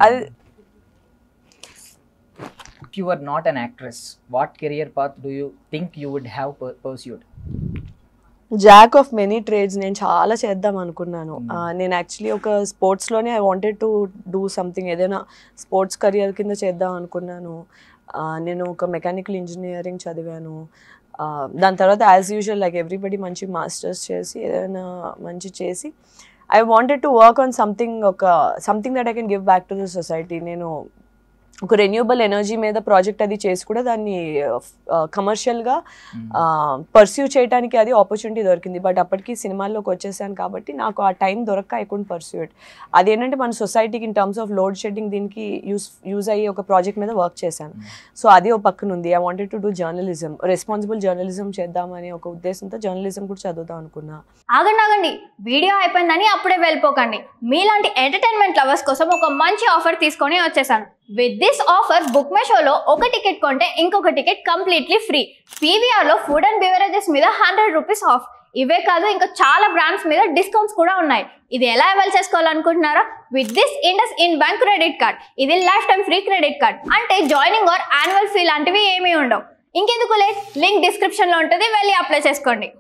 అది If you were not an actress, what career path do you think you would have pursued? Jack of many trades నేను చాలా చేద్దాం అనుకున్నాను. నేను actually ఒక స్పోర్ట్స్లోనే I wanted to do something, ఏదైనా స్పోర్ట్స్ కెరియర్ కింద చేద్దాం అనుకున్నాను. నేను ఒక మెకానికల్ ఇంజనీరింగ్ చదివాను. దాని తర్వాత యాజ్ యూజువల్ లైక్ ఎవ్రీబడి మంచి మాస్టర్స్ చేసి ఏదైనా మంచి చేసి I wanted to work on something that I can give back to the society. నేను ఒక రెన్యూబుల్ ఎనర్జీ మీద ప్రాజెక్ట్ అది చేసి కూడా దాన్ని కమర్షియల్గా పర్స్యూ చేయడానికి అది ఆపర్చునిటీ దొరికింది. బట్ అప్పటికి సినిమాల్లోకి వచ్చేసాను కాబట్టి నాకు ఆ టైం దొరక్క ఐ కుడెంట్ పర్స్యూ ఇట్. అదేంటంటే మన సొసైటీకి in terms of load shedding దీనికి యూజ్ అయ్యే ఒక ప్రాజెక్ట్ మీద వర్క్ చేశాను. సో అది ఒక పక్కన ఉంది. I wanted to do journalism, responsible journalism చేద్దామని ఒక ఉద్దేశంతో జర్నలిజం కూడా చదువుదాం అనుకున్నా. ఆగండి, వీడియో అయిపోయిందని అప్పుడే వెళ్ళిపోకండి. మీలాంటి ఎంటర్టైన్మెంట్ లవర్స్ కోసం ఒక మంచి ఆఫర్ తీసుకొని వచ్చేసాను. With this offer book my షోలో ఒక టికెట్ కొంటే ఇంకొక టికెట్ కంప్లీట్లీ ఫ్రీ. పీవీఆర్లో ఫుడ్ అండ్ బెవరేజెస్ మీద 100 రూపీస్ ఆఫ్. ఇవే కాదు, ఇంకా చాలా బ్రాండ్స్ మీద డిస్కౌంట్స్ కూడా ఉన్నాయి. ఇది ఎలా అవైల్ చేసుకోవాలనుకుంటున్నారా? With this IndusInd bank credit card. ఇది lifetime free credit card. అంటే జాయినింగ్ ఆర్ యాన్యువల్ ఫీ లాంటివి ఏమీ ఉండవు. ఇంకెందుకు లేట్, లింక్ డిస్క్రిప్షన్లో ఉంటుంది, వెళ్ళి అప్లై చేసుకోండి.